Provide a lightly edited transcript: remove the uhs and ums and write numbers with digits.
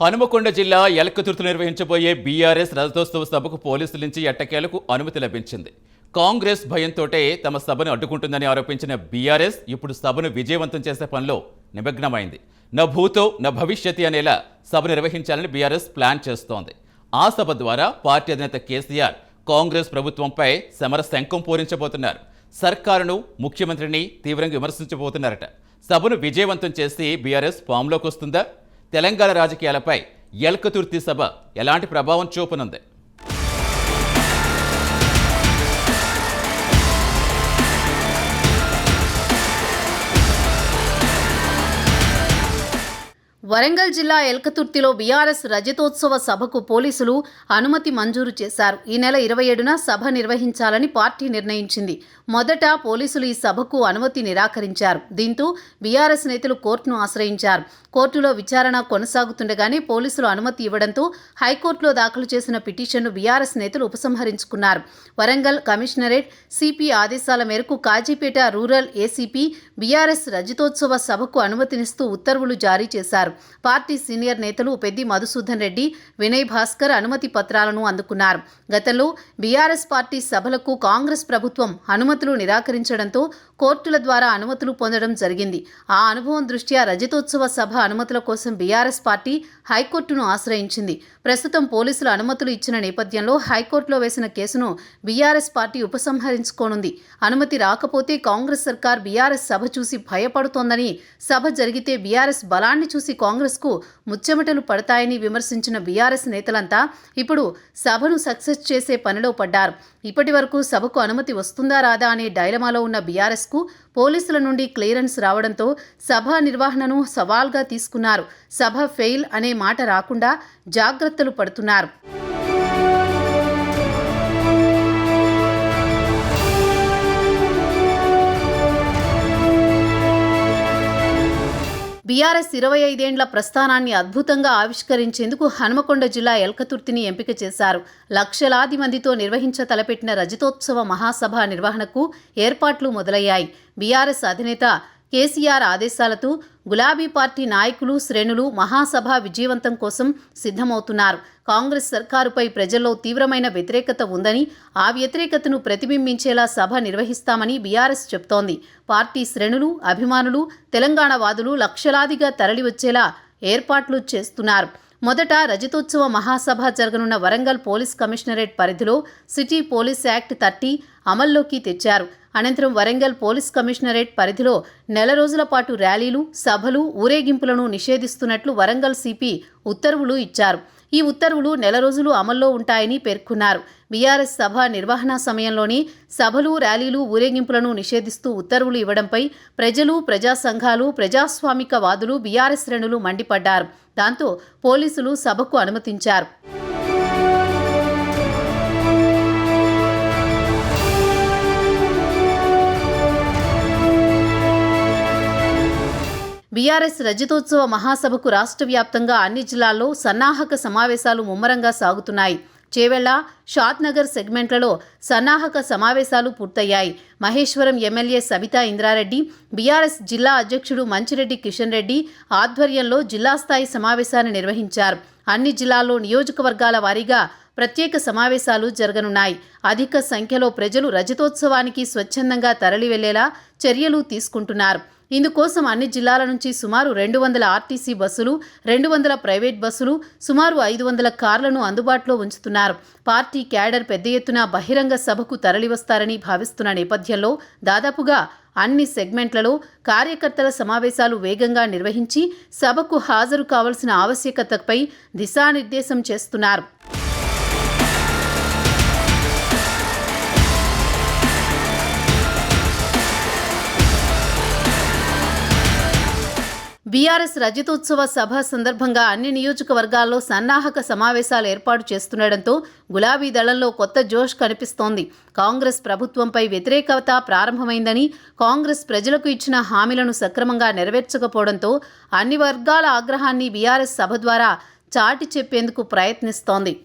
హనుమకొండ జిల్లా ఎలకతుర్తి నిర్వహించబోయే బీఆర్ఎస్ రజతోత్సవ సభకు పోలీసుల నుంచి ఎట్టకేలకు అనుమతి లభించింది. కాంగ్రెస్ భయంతోటే తమ సభను అడ్డుకుంటుందని ఆరోపించిన బీఆర్ఎస్ ఇప్పుడు సభను విజయవంతం చేసే పనిలో నిమగ్నమైంది. నా భూతో నా భవిష్యత్ అనేలా సభ నిర్వహించాలని బీఆర్ఎస్ ప్లాన్ చేస్తోంది. ఆ సభ ద్వారా పార్టీ అధినేత కేసీఆర్ కాంగ్రెస్ ప్రభుత్వంపై సమర శంఖం పూరించబోతున్నారు. సర్కారును, ముఖ్యమంత్రిని తీవ్రంగా విమర్శించబోతున్నారట. సభను విజయవంతం చేసి బీఆర్ఎస్ ఫామ్లోకి వస్తుందా? తెలంగాణ రాజకీయాలపై ఎలకతుర్తి సభ ఎలాంటి ప్రభావం చూపనుంది? వరంగల్ జిల్లా ఎలకతుర్తిలో బీఆర్ఎస్ రజతోత్సవ సభకు పోలీసులు అనుమతి మంజూరు చేశారు. ఈ నెల 27న సభ నిర్వహించాలని పార్టీ నిర్ణయించింది. మొదట పోలీసులు ఈ సభకు అనుమతి నిరాకరించారు. దీంతో బీఆర్ఎస్ నేతలు కోర్టును ఆశ్రయించారు. కోర్టులో విచారణ కొనసాగుతుండగానే పోలీసులు అనుమతి ఇవ్వడంతో హైకోర్టులో దాఖలు చేసిన పిటిషన్ను బీఆర్ఎస్ నేతలు ఉపసంహరించుకున్నారు. వరంగల్ కమిషనరేట్ సిపి ఆదేశాల మేరకు కాజీపేట రూరల్ ఏసీపీ బీఆర్ఎస్ రజతోత్సవ సభకు అనుమతినిస్తూ ఉత్తర్వులు జారీ చేశారు. పార్టీ సీనియర్ నేతలు పెద్ది మధుసూదన్ రెడ్డి, వినయ్ భాస్కర్ అనుమతి పత్రాలను అందుకున్నారు. గతంలో బీఆర్ఎస్ పార్టీ సభలకు కాంగ్రెస్ ప్రభుత్వం అనుమతులు నిరాకరించడంతో కోర్టుల ద్వారా అనుమతులు పొందడం జరిగింది. ఆ అనుభవం దృష్ట్యా రజతోత్సవ సభ అనుమతుల కోసం బీఆర్ఎస్ పార్టీ హైకోర్టును ఆశ్రయించింది. ప్రస్తుతం పోలీసులు అనుమతులు ఇచ్చిన నేపథ్యంలో హైకోర్టులో వేసిన కేసును బీఆర్ఎస్ పార్టీ ఉపసంహరించుకోనుంది. అనుమతి రాకపోతే కాంగ్రెస్ సర్కార్ బీఆర్ఎస్ సభ చూసి భయపడుతోందని, సభ జరిగితే బీఆర్ఎస్ బలాన్ని చూసి కాంగ్రెస్కు ముచ్చెమటలు పడతాయని విమర్శించిన బీఆర్ఎస్ నేతలంతా ఇప్పుడు సభను సక్సెస్ చేసే పనిలో పడ్డారు. ఇప్పటి వరకు సభకు అనుమతి వస్తుందా రాదా అనే డైలమాలో ఉన్న బీఆర్ఎస్కు పోలీసుల నుండి క్లియరెన్స్ రావడంతో సభ నిర్వహణను సవాల్గా తీసుకున్నారు. సభ ఫెయిల్ అనే మాట రాకుండా జాగ్రత్తలు పడుతున్నారు. బీఆర్ఎస్ 25 ఏండ్ల ప్రస్థానాన్ని అద్భుతంగా ఆవిష్కరించేందుకు హనుమకొండ జిల్లా ఎలకతుర్తిని ఎంపిక చేశారు. లక్షలాది మందితో తలపెట్టిన రజతోత్సవ మహాసభ నిర్వహణకు ఏర్పాట్లు మొదలయ్యాయి. బీఆర్ఎస్ అధినేత కేసీఆర్ ఆదేశాలతో గులాబీ పార్టీ నాయకులు, శ్రేణులు మహాసభ విజయవంతం కోసం సిద్ధమవుతున్నారు. కాంగ్రెస్ సర్కారుపై ప్రజల్లో తీవ్రమైన వ్యతిరేకత ఉందని, ఆ వ్యతిరేకతను ప్రతిబింబించేలా సభ నిర్వహిస్తామని బీఆర్ఎస్ చెప్తోంది. పార్టీ శ్రేణులు, అభిమానులు, తెలంగాణ వాదులు లక్షలాదిగా తరలివచ్చేలా ఏర్పాట్లు చేస్తున్నారు. మొదట రజతోత్సవ మహాసభ జరగనున్న వరంగల్ పోలీస్ కమిషనరేట్ పరిధిలో సిటీ పోలీస్ యాక్ట్ 30 అమల్లోకి తెచ్చారు. అనంతరం వరంగల్ పోలీస్ కమిషనరేట్ పరిధిలో నెల రోజుల పాటు ర్యాలీలు, సభలు, ఊరేగింపులను నిషేధిస్తున్నట్లు వరంగల్ సిపి ఉత్తర్వులు ఇచ్చారు. ఈ ఉత్తర్వులు నెల రోజులు అమల్లో ఉంటాయని పేర్కొన్నారు. బీఆర్ఎస్ సభ నిర్వహణ సమయంలోనే సభలు, ర్యాలీలు, ఊరేగింపులను నిషేధిస్తూ ఉత్తర్వులు ఇవ్వడంపై ప్రజలు, ప్రజా సంఘాలు, ప్రజాస్వామిక వాదులు, బీఆర్ఎస్ శ్రేణులు మండిపడ్డారు. దాంతో పోలీసులు సభకు అనుమతించారు. బీఆర్ఎస్ రజతోత్సవ మహాసభకు రాష్ట్ర వ్యాప్తంగా అన్ని జిల్లాల్లో సన్నాహక సమావేశాలు ముమ్మరంగా సాగుతున్నాయి. చేవెళ్ల, షాద్నగర్ సెగ్మెంట్లలో సన్నాహక సమావేశాలు పూర్తయ్యాయి. మహేశ్వరం ఎమ్మెల్యే సబితా ఇంద్రారెడ్డి, బీఆర్ఎస్ జిల్లా అధ్యక్షుడు మంచిరెడ్డి కిషన్ రెడ్డి ఆధ్వర్యంలో జిల్లా స్థాయి సమావేశాన్ని నిర్వహించారు. అన్ని జిల్లాల్లో నియోజకవర్గాల వారీగా ప్రత్యేక సమావేశాలు జరగనున్నాయి. అధిక సంఖ్యలో ప్రజలు రజతోత్సవానికి స్వచ్ఛందంగా తరలి వెళ్లేలా చర్యలు తీసుకుంటున్నారు. ఇందుకోసం అన్ని జిల్లాల నుంచి సుమారు 200 ఆర్టీసీ బస్సులు, 200 ప్రైవేట్ బస్సులు, సుమారు 500 కార్లను అందుబాటులో ఉంచుతున్నారు. పార్టీ క్యాడర్ పెద్ద ఎత్తున బహిరంగ సభకు తరలివస్తారని భావిస్తున్న నేపథ్యంలో దాదాపుగా అన్ని సెగ్మెంట్లలో కార్యకర్తల సమావేశాలు వేగంగా నిర్వహించి సభకు హాజరు కావాల్సిన ఆవశ్యకతపై దిశానిర్దేశం చేస్తున్నారు. బీఆర్ఎస్ రజతోత్సవ సభ సందర్భంగా అన్ని నియోజకవర్గాల్లో సన్నాహక సమావేశాలు ఏర్పాటు చేస్తుండటంతో గులాబీ దళంలో కొత్త జోష్ కనిపిస్తోంది. కాంగ్రెస్ ప్రభుత్వంపై వ్యతిరేకత ప్రారంభమైందని, కాంగ్రెస్ ప్రజలకు ఇచ్చిన హామీలను సక్రమంగా నెరవేర్చకపోవడంతో అన్ని వర్గాల ఆగ్రహాన్ని బీఆర్ఎస్ సభ ద్వారా చాటి చెప్పేందుకు ప్రయత్నిస్తోంది.